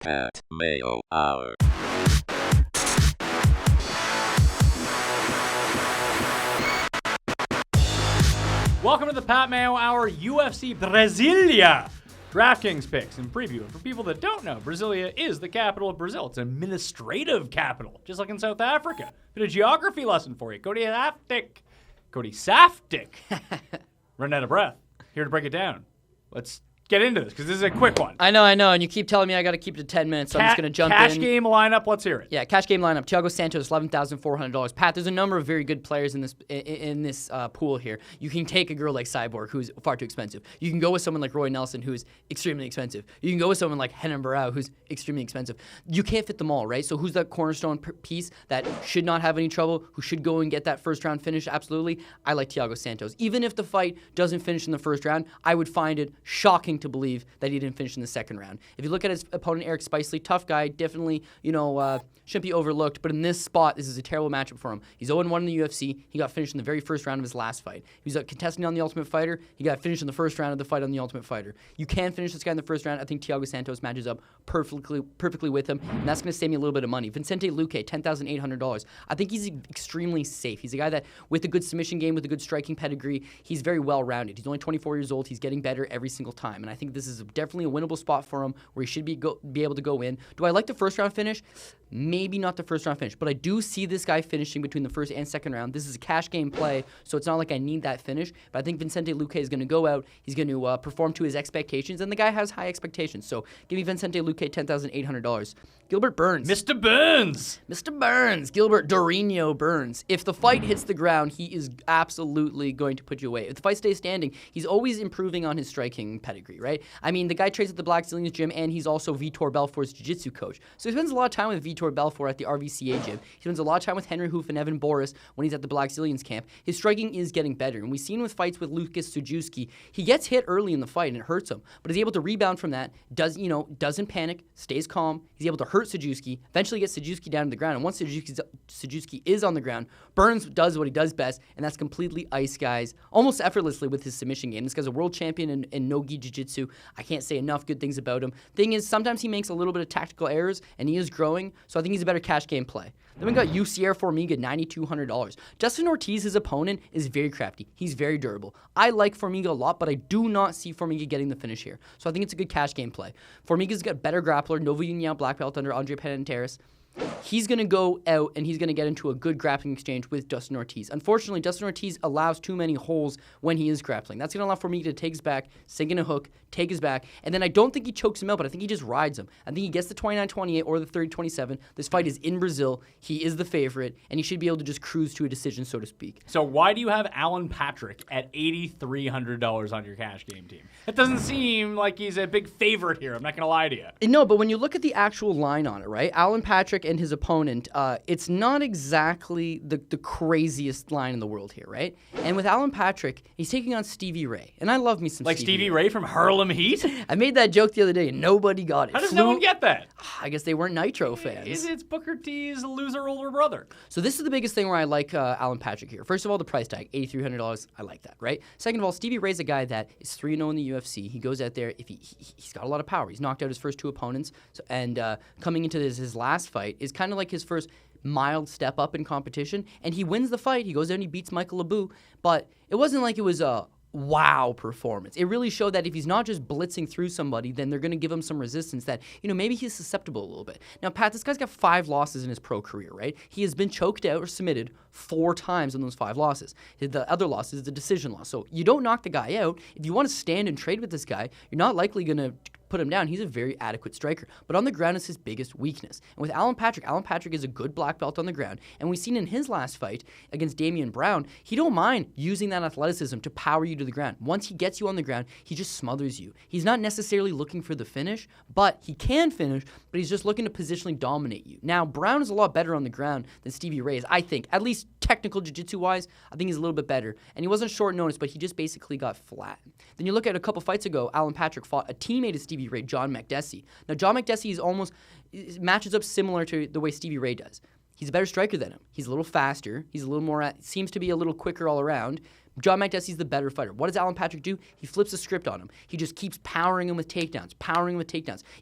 Pat Mayo Hour. Welcome to the Pat Mayo Hour UFC Brasilia DraftKings picks and preview. And for people that don't know, Brasilia is the capital of Brazil. It's an administrative capital, just like in South Africa. Bit of geography lesson for you. Cody Saftic. Running out of breath. Here to break it down. Let's get into this, because this is a quick one. I know, and you keep telling me I got to keep it to 10 minutes, so I'm just going to jump in. Cash game lineup, let's hear it. Yeah, cash game lineup. Thiago Santos, $11,400. Pat, there's a number of very good players in this pool here. You can take a girl like Cyborg, who's far too expensive. You can go with someone like Roy Nelson, who's extremely expensive. You can go with someone like Renan Barão, who's extremely expensive. You can't fit them all, right? So who's that cornerstone piece that should not have any trouble, who should go and get that first round finish? Absolutely. I like Thiago Santos. Even if the fight doesn't finish in the first round, I would find it shocking to believe that he didn't finish in the second round. If you look at his opponent, Eric Spicely, tough guy, definitely, shouldn't be overlooked, but in this spot, this is a terrible matchup for him. He's 0-1 in the UFC. He got finished in the very first round of his last fight. He was contesting on The Ultimate Fighter. He got finished in the first round of the fight on The Ultimate Fighter. You can finish this guy in the first round. I think Thiago Santos matches up perfectly with him, and that's going to save me a little bit of money. Vicente Luque, $10,800. I think he's extremely safe. He's a guy that, with a good submission game, with a good striking pedigree, he's very well-rounded. He's only 24 years old. He's getting better every single time, and I think this is definitely a winnable spot for him where he should be able to go in. Do I like the first round finish? Maybe not the first round finish, but I do see this guy finishing between the first and second round. This is a cash game play, so it's not like I need that finish, but I think Vicente Luque is going to go out. He's going to perform to his expectations, and the guy has high expectations. So give me Vicente Luque, $10,800. Gilbert Burns. Mr. Burns. Gilbert Dorino Burns. If the fight hits the ground, he is absolutely going to put you away. If the fight stays standing, he's always improving on his striking pedigree, right? I mean, the guy trains at the Brasilia gym, and he's also Vitor Belfort's jiu-jitsu coach. So he spends a lot of time with Vitor Belfort at the RVCA gym. He spends a lot of time with Henry Hoof and Evan Boris when he's at the Brasilians camp. His striking is getting better, and we've seen with fights with Lucas Sujewski, he gets hit early in the fight and it hurts him, but he's able to rebound from that, doesn't panic, stays calm. He's able to hurt Sujewski, eventually gets Sujewski down to the ground, and once Sujewski is on the ground, Burns does what he does best, and that's completely ice guys almost effortlessly with his submission game. This guy's a world champion in no-gi jiu-jitsu. I can't say enough good things about him. Thing is, sometimes he makes a little bit of tactical errors, and he is growing, so I think he's a better cash game play. Then we got UCR Formiga, $9,200. Dustin Ortiz, his opponent, is very crafty. He's very durable. I like Formiga a lot, but I do not see Formiga getting the finish here. So I think it's a good cash game play. Formiga's got better grappler, Novo União black belt under Andre Penanteris. He's going to go out and he's going to get into a good grappling exchange with Dustin Ortiz. Unfortunately, Dustin Ortiz allows too many holes when he is grappling. That's going to allow Formiga to take his back, sink in a hook, take his back, and then I don't think he chokes him out, but I think he just rides him. I think he gets the 29-28 or the 30-27. This fight is in Brazil. He is the favorite, and he should be able to just cruise to a decision, so to speak. So why do you have Alan Patrick at $8,300 on your cash game team? It doesn't seem like he's a big favorite here. I'm not going to lie to you. No, but when you look at the actual line on it, right? Alan Patrick and his opponent, it's not exactly the craziest line in the world here, right? And with Alan Patrick, he's taking on Stevie Ray. And I love me some like Stevie Ray from Harlem Heat? I made that joke the other day and nobody got it. How does no one get that? I guess they weren't Nitro fans. It's Booker T's loser older brother. So this is the biggest thing where I like Alan Patrick here. First of all, the price tag, $8,300. I like that, right? Second of all, Stevie Ray's a guy that is 3-0 in the UFC. He goes out there, if he's got a lot of power. He's knocked out his first two opponents, and coming into his last fight is kind of like his first mild step up in competition, and he wins the fight. He goes there and he beats Michael Abu, but it wasn't like it was a wow performance. It really showed that if he's not just blitzing through somebody, then they're going to give him some resistance that, maybe he's susceptible a little bit. Now, Pat, this guy's got 5 losses in his pro career, right? He has been choked out or submitted 4 times in those 5 losses. The other loss is the decision loss. So you don't knock the guy out. If you want to stand and trade with this guy, you're not likely going to put him down. He's a very adequate striker. But on the ground is his biggest weakness. And with Alan Patrick is a good black belt on the ground. And we've seen in his last fight against Damian Brown, he don't mind using that athleticism to power you to the ground. Once he gets you on the ground, he just smothers you. He's not necessarily looking for the finish, but he can finish, but he's just looking to positionally dominate you. Now, Brown is a lot better on the ground than Stevie Ray is, I think. At least technical jiu-jitsu-wise, I think he's a little bit better. And he wasn't short notice, but he just basically got flat. Then you look at a couple fights ago, Alan Patrick fought a teammate of Stevie Ray, John Makdessi. Now, John Makdessi matches up similar to the way Stevie Ray does. He's a better striker than him. He's a little faster. He's a little more, seems to be a little quicker all around. John Makdessi's the better fighter. What does Alan Patrick do? He flips the script on him. He just keeps powering him with takedowns.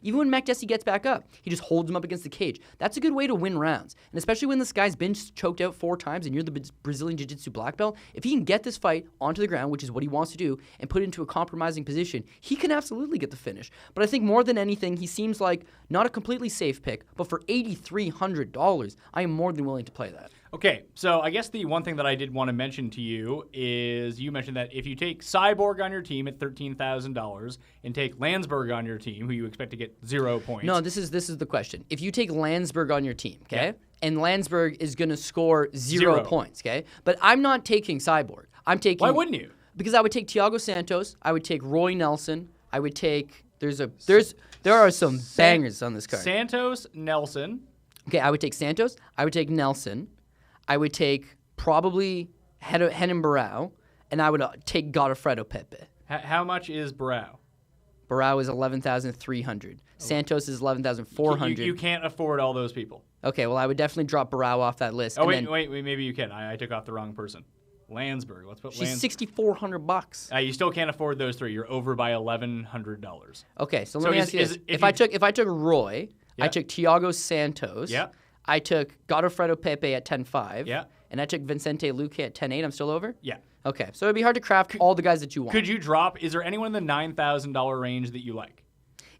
Even when Makdessi gets back up, he just holds him up against the cage. That's a good way to win rounds. And especially when this guy's been choked out 4 times and you're the Brazilian Jiu-Jitsu black belt, if he can get this fight onto the ground, which is what he wants to do, and put it into a compromising position, he can absolutely get the finish. But I think more than anything, he seems like not a completely safe pick, but for $8,300, I am more than willing to play that. Okay, so I guess the one thing that I did want to mention to you is you mentioned that if you take Cyborg on your team at $13,000 and take Landsberg on your team, who you expect to get 0 points. No, this is the question. If you take Landsberg on your team, okay, and Landsberg is going to score 0 points, okay, but I'm not taking Cyborg. I'm taking. Why wouldn't you? Because I would take Thiago Santos. I would take Roy Nelson. I would take. There are some bangers on this card. Santos, Nelson. Okay, I would take Santos. I would take Nelson. I would take probably Renan Barão, and I would take Godofredo Pepe. How much is Barão? Barão is 11,300. Santos is 11,400. You can't afford all those people. Okay, well, I would definitely drop Barão off that list. Oh, wait, maybe you can. I took off the wrong person. Landsberg. Let's put She's $6,400. You still can't afford those 3. You're over by $1,100. Okay, so let me ask you this. If I took Roy, I took Thiago Santos. Yeah. I took Godofredo Pepe at 10.5. Yeah. And I took Vicente Luque at 10.8. I'm still over? Yeah. Okay, so it'd be hard to craft all the guys that you want. Could you drop? Is there anyone in the $9,000 range that you like?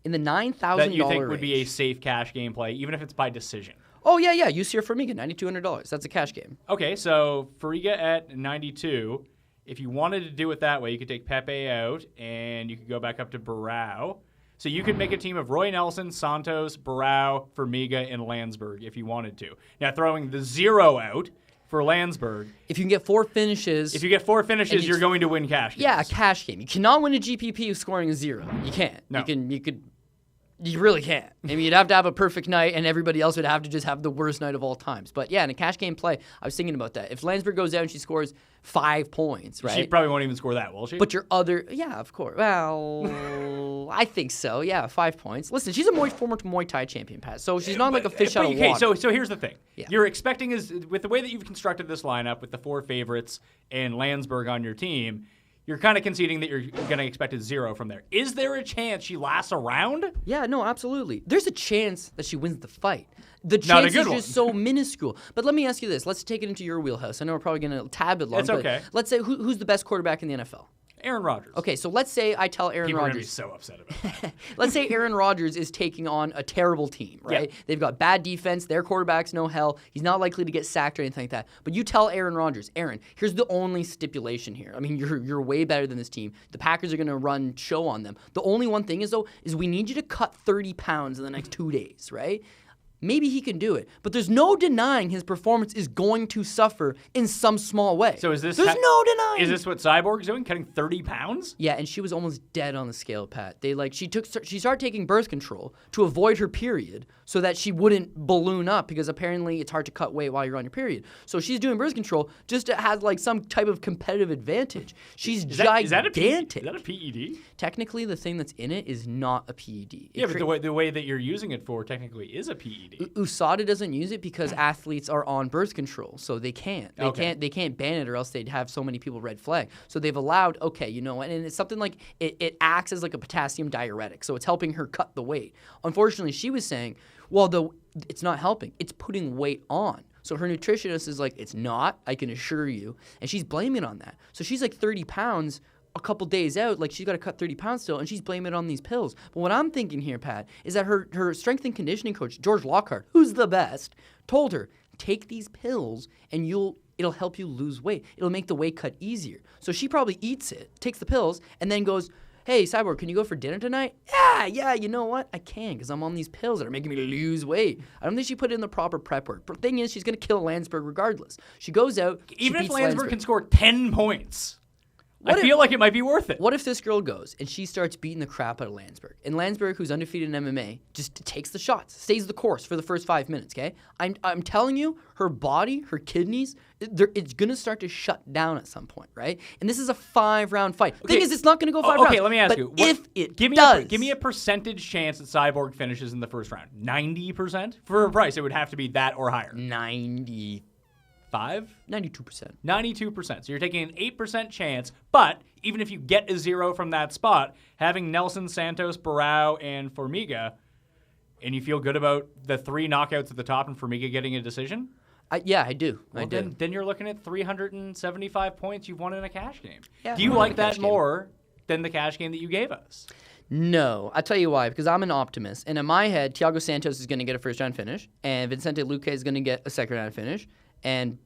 In the $9,000 that you think range, would be a safe cash game play, even if it's by decision? Oh, yeah. Yusir Fariga, $9,200. That's a cash game. Okay, so Fariga at 92. If you wanted to do it that way, you could take Pepe out, and you could go back up to Barão. So you could make a team of Roy Nelson, Santos, Barão, Formiga, and Landsberg if you wanted to. Now, throwing the 0 out for Landsberg. If you can get 4 finishes. If you get 4 finishes, you're going to win cash games. Yeah, a cash game. You cannot win a GPP scoring a 0. You can't. No. You really can't. I mean, you'd have to have a perfect night, and everybody else would have to just have the worst night of all times. But yeah, in a cash game play, I was thinking about that. If Landsberg goes out and she scores 5 points, right? She probably won't even score that, will she? But your other, yeah, of course. Well, I think so. Yeah, 5 points. Listen, she's a former Muay Thai champion, Pat. So she's not like a fish out of water. Okay, so here's the thing. Yeah. You're expecting with the way that you've constructed this lineup with the 4 favorites and Landsberg on your team, you're kind of conceding that you're going to expect a 0 from there. Is there a chance she lasts a round? Yeah, no, absolutely. There's a chance that she wins the fight. The chance is just so minuscule. But let me ask you this. Let's take it into your wheelhouse. I know we're probably going to tab it long. It's okay. Let's say who's the best quarterback in the NFL? Aaron Rodgers. Okay, so let's say I tell Aaron People Rodgers. People are going to be so upset about that. Let's say Aaron Rodgers is taking on a terrible team, right? Yeah. They've got bad defense. Their quarterback's no hell. He's not likely to get sacked or anything like that. But you tell Aaron Rodgers, Aaron, here's the only stipulation here. I mean, you're way better than this team. The Packers are going to run show on them. The only one thing is, though, is we need you to cut 30 pounds in the next 2 days, right? Maybe he can do it, but there's no denying his performance is going to suffer in some small way. So is this? There's no denying. Is this what Cyborg's doing, cutting 30 pounds? Yeah, and she was almost dead on the scale, Pat. She started taking birth control to avoid her period, so that she wouldn't balloon up because apparently it's hard to cut weight while you're on your period. So she's doing birth control just to have like some type of competitive advantage. She's gigantic. Is that a PED? Technically, the thing that's in it is not a PED. Yeah, but the way that you're using it for technically is a PED. USADA doesn't use it because athletes are on birth control, so they can't. They can't ban it, or else they'd have so many people red flag. So they've allowed. Okay, you know what? And it's something like it acts as like a potassium diuretic, so it's helping her cut the weight. Unfortunately, she was saying, well, it's not helping. It's putting weight on. So her nutritionist is like, it's not. I can assure you, and she's blaming it on that. So she's like 30 pounds. A couple days out, like she's got to cut 30 pounds still, and she's blaming it on these pills. But what I'm thinking here, Pat, is that her strength and conditioning coach, George Lockhart, who's the best, told her, take these pills and it'll help you lose weight. It'll make the weight cut easier. So she probably eats it, takes the pills, and then goes, hey, Cyborg, can you go for dinner tonight? Yeah, you know what? I can, because I'm on these pills that are making me lose weight. I don't think she put in the proper prep work. But the thing is, she's going to kill Landsberg regardless. She goes out, even if Landsberg can score 10 points. I feel like it might be worth it. What if this girl goes and she starts beating the crap out of Landsberg? And Landsberg, who's undefeated in MMA, just takes the shots, stays the course for the first 5 minutes, okay? I'm telling you, her body, her kidneys, it's going to start to shut down at some point, right? And this is a 5-round fight. The thing is, it's not going to go 5 rounds. Okay, let me ask you. If it does. Give me a percentage chance that Cyborg finishes in the first round. 90%? For a price, it would have to be that or higher. 93%. 92%. 92%. So you're taking an 8% chance, but even if you get a 0 from that spot, having Nelson, Santos, Barao, and Formiga, and you feel good about the 3 knockouts at the top and Formiga getting a decision? Yeah, I do. Well, I do. Then you're looking at 375 points you've won in a cash game. Yeah, do you more like than a that cash game. more than the cash game that you gave us? No. I'll tell you why. Because I'm an optimist. And in my head, Thiago Santos is going to get a first-round finish, and Vicente Luque is going to get a second-round finish. And,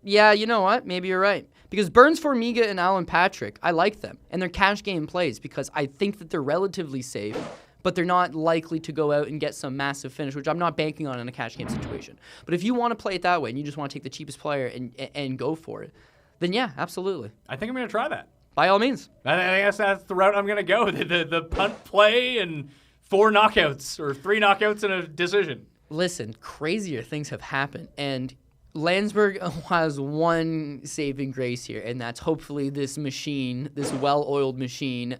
yeah, you know what? Maybe you're right. Because Burns, Formiga, and Alan Patrick, I like them. And they're cash game plays because I think that they're relatively safe, but they're not likely to go out and get some massive finish, which I'm not banking on in a cash game situation. But if you want to play it that way and you just want to take the cheapest player and go for it, then yeah, absolutely. I think I'm going to try that. By all means. I guess that's the route I'm going to go. The punt play and 4 knockouts or 3 knockouts and a decision. Listen, crazier things have happened, and Landsberg has one saving grace here, and that's hopefully this machine, this well-oiled machine,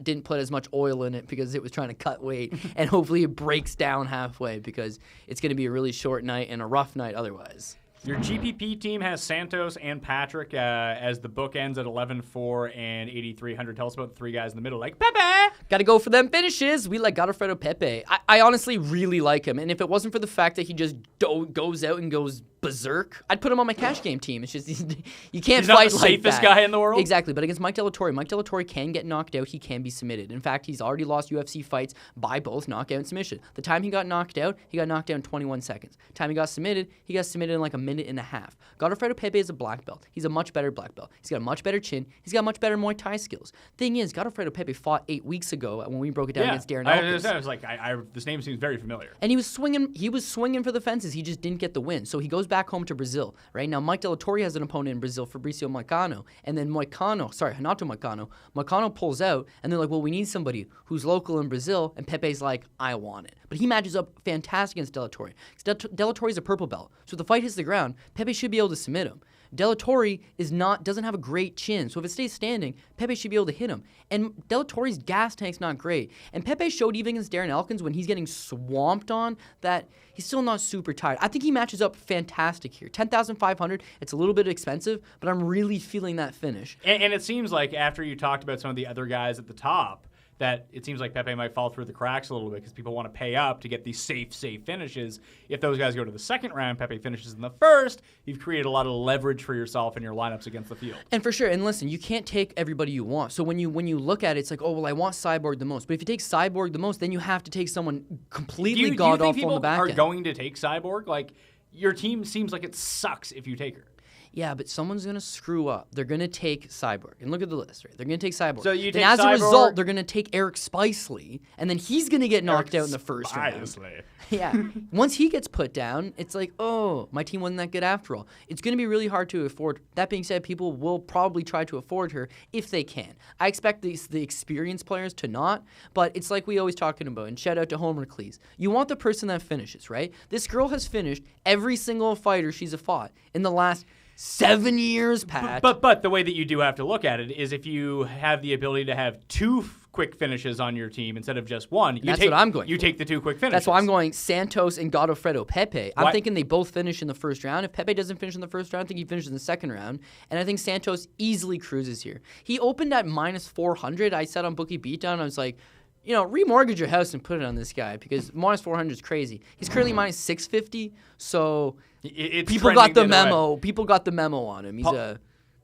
didn't put as much oil in it because it was trying to cut weight, and hopefully it breaks down halfway because it's going to be a really short night and a rough night otherwise. Your GPP team has Santos and Patrick as the bookends at 11-4 and 8,300. Tell us about the 3 guys in the middle. Like, Pepe! Got to go for them finishes. We like Godofredo Pepe. I honestly really like him, and if it wasn't for the fact that he just goes out and goes berserk, I'd put him on my cash game team. It's just, you can't He's fight not the like safest that. guy in the world? Exactly, but against Mike De La Torre can get knocked out. He can be submitted. In fact, he's already lost UFC fights by both knockout and submission. The time he got knocked out in 21 seconds. The time he got submitted in like a minute and a half. Godofredo Pepe is a black belt. He's a much better black belt. He's got a much better chin. He's got much better Muay Thai skills. Thing is, Godofredo Pepe fought 8 weeks ago when we broke it down against Darren Elkins. I was like, this name seems very familiar. And he was swinging for the fences. He just didn't get the win. So he goes back home to Brazil. Right now, Mike De La Torre has an opponent in Brazil, Fabricio Moicano. And then Moicano pulls out, and they're like, well, we need somebody who's local in Brazil. And Pepe's like, I want it. But he matches up fantastic against De La Torre. De La Torre's a purple belt. So if the fight hits the ground, Pepe should be able to submit him. De La Torre doesn't have a great chin, so if it stays standing, Pepe should be able to hit him. And De La Torre's gas tank's not great. And Pepe showed even against Darren Elkins when he's getting swamped on that he's still not super tired. I think he matches up fantastic here. 10,500, it's a little bit expensive, but I'm really feeling that finish. And it seems like after you talked about some of the other guys at the top, that it seems like Pepe might fall through the cracks a little bit because people want to pay up to get these safe finishes. If those guys go to the second round, Pepe finishes in the first, you've created a lot of leverage for yourself in your lineups against the field. And for sure, and listen, you can't take everybody you want. So when you look at it, it's like, oh, well, I want Cyborg the most. But if you take Cyborg the most, then you have to take someone completely god-awful on the back end. Do you think people are going to take Cyborg? Like, your team seems like it sucks if you take her. Yeah, but someone's going to screw up. They're going to take Cyborg. And look at the list, right? They're going to take Cyborg. So you then take as Cyborg, a result, they're going to take Eric Spicely, and then he's going to get knocked out in the first round. Yeah. Once he gets put down, it's like, oh, my team wasn't that good after all. It's going to be really hard to afford. That being said, people will probably try to afford her if they can. I expect the experienced players to not, but it's like we always talking about, and shout out to Homer Cleese. You want the person that finishes, right? This girl has finished every single fighter she's fought in the last 7 years, Pat. But the way that you do have to look at it is if you have the ability to have 2 quick finishes on your team instead of just one. That's what I'm going You for. take the 2 quick finishes. That's why I'm going Santos and Godofredo Pepe. I'm thinking they both finish in the first round. If Pepe doesn't finish in the first round, I think he finishes in the second round. And I think Santos easily cruises here. He opened at minus 400. I said on Bookie Beatdown, I was like, you know, remortgage your house and put it on this guy because minus 400 is crazy. He's currently minus 650, so people got the memo. People got the memo on him. He's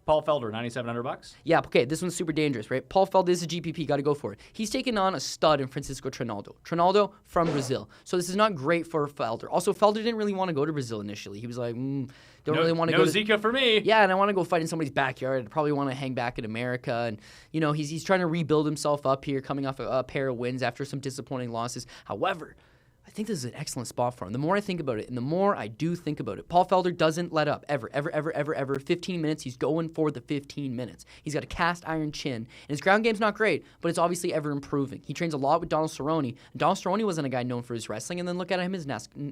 Paul Felder, $9,700. Yeah, okay, this one's super dangerous, right? Paul Felder is a GPP, got to go for it. He's taken on a stud in Francisco Trinaldo. Trinaldo from Brazil. So this is not great for Felder. Also, Felder didn't really want to go to Brazil initially. He was like, don't really want to go to Zika for me. Yeah, and I want to go fight in somebody's backyard. I probably want to hang back in America. And, you know, he's trying to rebuild himself up here, coming off a pair of wins after some disappointing losses. However, I think this is an excellent spot for him. The more I think about it, and the more I do think about it, Paul Felder doesn't let up, ever. 15 minutes, he's going for the 15 minutes. He's got a cast iron chin, and his ground game's not great, but it's obviously ever improving. He trains a lot with Donald Cerrone. Donald Cerrone wasn't a guy known for his wrestling, and then look at him his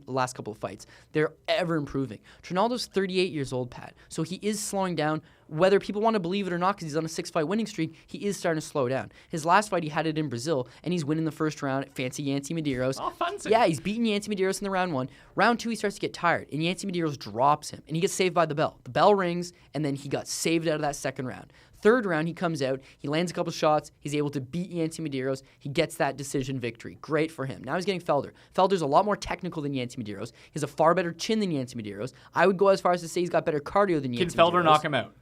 last couple of fights. They're ever improving. Trinaldo's 38 years old, Pat, so he is slowing down, whether people want to believe it or not because he's on a 6-fight winning streak, he is starting to slow down. His last fight, he had it in Brazil, and he's winning the first round at fancy Yancy Medeiros. Oh, fancy. Yeah, he's beating Yancy Medeiros in the round 1. Round 2, he starts to get tired, and Yancy Medeiros drops him, and he gets saved by the bell. The bell rings, and then he got saved out of that second round. Third round, he comes out, he lands a couple shots, he's able to beat Yancy Medeiros, he gets that decision victory. Great for him. Now he's getting Felder. Felder's a lot more technical than Yancy Medeiros. He has a far better chin than Yancy Medeiros. I would go as far as to say he's got better cardio than Yancy Medeiros. Can Felder knock him out?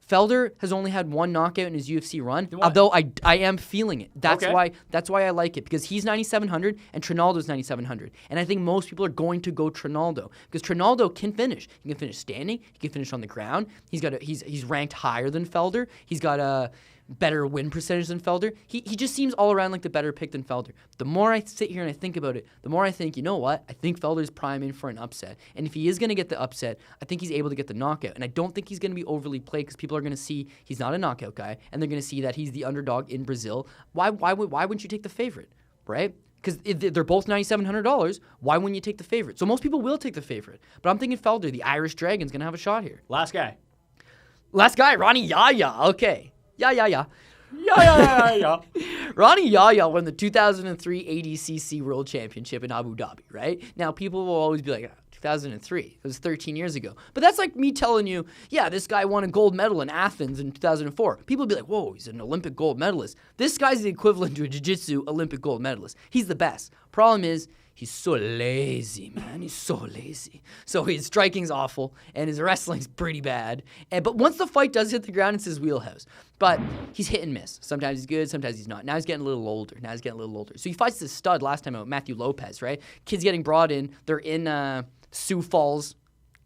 Felder has only had one knockout in his UFC run, although I am feeling it. That's why I like it, because he's 9,700 and Trinaldo's 9,700. And I think most people are going to go Trinaldo because Trinaldo can finish. He can finish standing. He can finish on the ground. He's ranked higher than Felder. He's got a better win percentage than Felder. He just seems all around like the better pick than Felder. The more I sit here and I think about it, the more I think, you know what? I think Felder's priming for an upset. And if he is going to get the upset, I think he's able to get the knockout. And I don't think he's going to be overly played because people are going to see he's not a knockout guy, and they're going to see that he's the underdog in Brazil. Why wouldn't you take the favorite, right? Because they're both $9,700. Why wouldn't you take the favorite? So most people will take the favorite. But I'm thinking Felder, the Irish Dragon's going to have a shot here. Last guy, Ronnie Yaya. Okay. Yeah. Yeah. Ronnie Yaya won the 2003 ADCC World Championship in Abu Dhabi, right? Now, people will always be like, 2003. It was 13 years ago. But that's like me telling you, yeah, this guy won a gold medal in Athens in 2004. People will be like, whoa, he's an Olympic gold medalist. This guy's the equivalent to a jiu-jitsu Olympic gold medalist. He's the best. Problem is, he's so lazy, man. He's so lazy. So his striking's awful, and his wrestling's pretty bad. But once the fight does hit the ground, it's his wheelhouse. But he's hit and miss. Sometimes he's good, sometimes he's not. Now he's getting a little older. So he fights this stud last time out, Matthew Lopez, right? Kid's getting brought in. They're in Sioux Falls.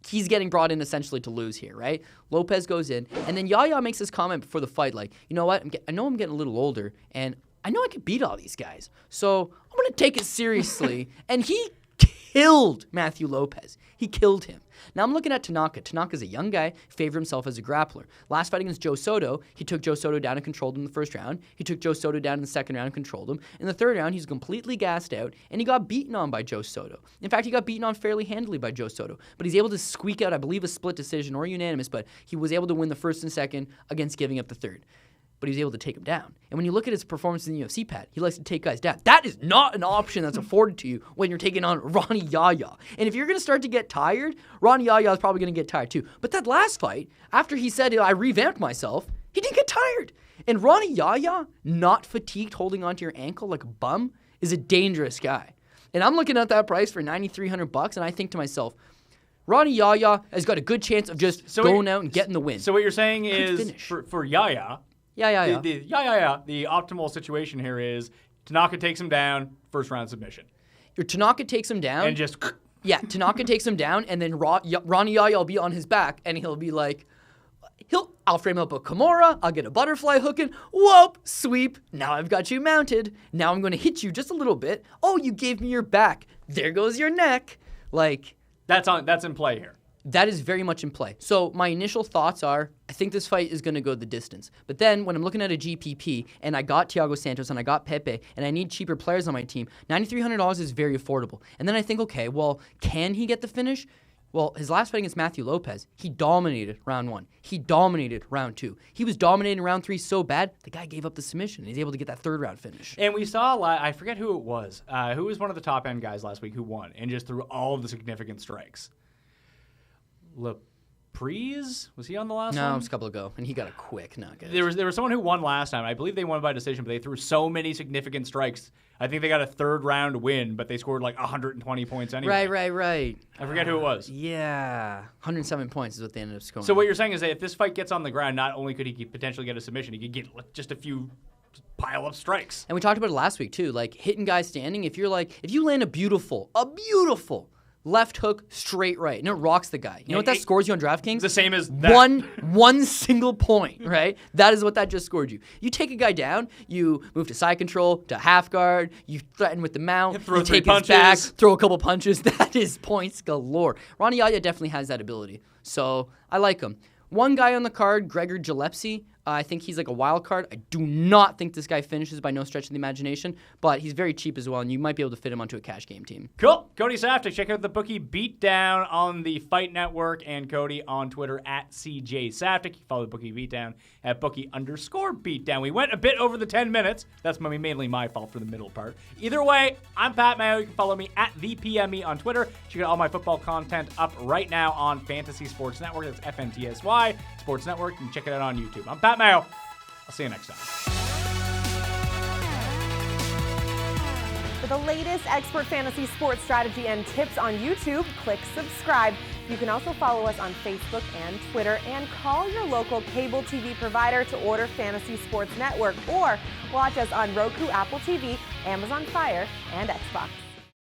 He's getting brought in essentially to lose here, right? Lopez goes in, and then Yaya makes this comment before the fight, like, you know what? I know I'm getting a little older, and I know I can beat all these guys. So I'm going to take it seriously. And he killed Matthew Lopez. He killed him. Now I'm looking at Tanaka. Tanaka's a young guy, favored himself as a grappler. Last fight against Joe Soto, he took Joe Soto down and controlled him in the first round. He took Joe Soto down in the second round and controlled him. In the third round, he's completely gassed out, and he got beaten on by Joe Soto. In fact, he got beaten on fairly handily by Joe Soto. But he's able to squeak out, I believe, a split decision or unanimous, but he was able to win the first and second against giving up the third. But he was able to take him down. And when you look at his performance in the UFC, Pat, he likes to take guys down. That is not an option that's afforded to you when you're taking on Ronnie Yaya. And if you're going to start to get tired, Ronnie Yaya is probably going to get tired too. But that last fight, after he said, I revamped myself, he didn't get tired. And Ronnie Yaya, not fatigued, holding onto your ankle like a bum, is a dangerous guy. And I'm looking at that price for $9,300, and I think to myself, Ronnie Yaya has got a good chance of just going out and getting the win. So what you're saying is, for Yaya... Yeah. The optimal situation here is Tanaka takes him down, first round submission. Tanaka takes him down. And just... Yeah, Tanaka takes him down, and then Ronnie Yaya will be on his back, and he'll be like, I'll frame up a Kimura, I'll get a butterfly hook in, whoop, sweep, now I've got you mounted, now I'm going to hit you just a little bit, oh, you gave me your back, there goes your neck. Like... That's in play here. That is very much in play. So my initial thoughts are, I think this fight is going to go the distance. But then when I'm looking at a GPP, and I got Thiago Santos, and I got Pepe, and I need cheaper players on my team, $9,300 is very affordable. And then I think, okay, well, can he get the finish? Well, his last fight against Matthew Lopez, he dominated round 1. He dominated round 2. He was dominating round 3 so bad, the guy gave up the submission, and he's able to get that third round finish. And we saw, I forget who it was, who was one of the top-end guys last week who won, and just threw all of the significant strikes. Pries? Was he on the last one? No, it was a couple ago, and he got a quick knockout. There was someone who won last time. I believe they won by decision, but they threw so many significant strikes. I think they got a third round win, but they scored like 120 points anyway. Right. I forget who it was. Yeah. 107 points is what they ended up scoring. So what you're saying is that if this fight gets on the ground, not only could he potentially get a submission, he could get just a few pile-up strikes. And we talked about it last week, too. Like, hitting guys standing, if you land a beautiful left hook, straight right. And it rocks the guy. You know what that scores you on DraftKings? The same as that. One single point, right? That is what that just scored you. You take a guy down, you move to side control, to half guard, you threaten with the mount, you take his back, throw a couple punches. That is points galore. Ronnie Yaya definitely has that ability. So I like him. One guy on the card, Gregor Gillespie, I think he's like a wild card. I do not think this guy finishes by no stretch of the imagination, but he's very cheap as well, and you might be able to fit him onto a cash game team. Cool. Cody Saftik. Check out the Bookie Beatdown on the Fight Network and Cody on Twitter at CJ Saftik. You follow the Bookie Beatdown at Bookie_Beatdown. We went a bit over the 10 minutes. That's mainly my fault for the middle part. Either way, I'm Pat Mayo. You can follow me at ThePME on Twitter. Check out all my football content up right now on Fantasy Sports Network. That's FNTSY Sports Network. You can check it out on YouTube. I'm Pat Mayo. I'll see you next time. For the latest expert fantasy sports strategy and tips on YouTube, click subscribe. You can also follow us on Facebook and Twitter, and call your local cable TV provider to order Fantasy Sports Network, or watch us on Roku, Apple TV, Amazon Fire, and Xbox.